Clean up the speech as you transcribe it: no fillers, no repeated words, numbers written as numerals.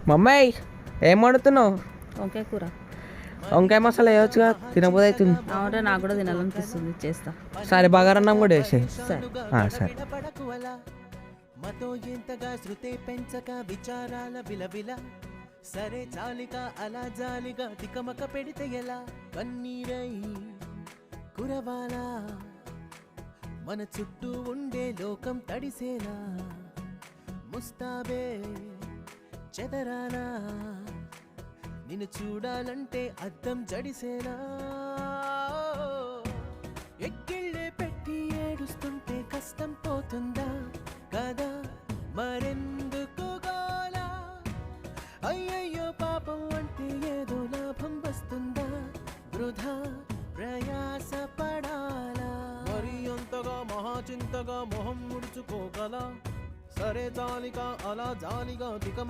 మమ్మాయి ఏం వండుతున్నావు? వంకాయ కూర. వంకాయ మసాలా వేయవచ్చుగా, తినబోదు అవుతుంది. అవునంటే నాకు కూడా తినాలనిపిస్తుంది, చేస్తా. సరే బగారన్నం కూడా వేసే. సరే. సరే. మతో ఎంతగా శృతే పెంచక విచారాల విలవిల సరే చాలిక అలా జాలిగా తికమక పెడితే ఎలా కన్నీరై కురవాలా మన చుట్టూ ఉండే లోకం తడిసేలా ముస్తాబే చెదరాలా నిన్ను చూడాలంటే అద్దం జడిసేలా ఎక్కిళ్ళే పెట్టి ఏడుస్తుంటే కష్టం పోతుందా కదా మరెందుకు గోలా అయ్యయ్యో పాపం అంటే ఏదో లాభం వస్తుందా వృధా ప్రయాస పడాలా మరి అంతగా మహాచింతగా మొహం ముడుచుకోగల సరే జాలిగా అలా జాలిగా తికమ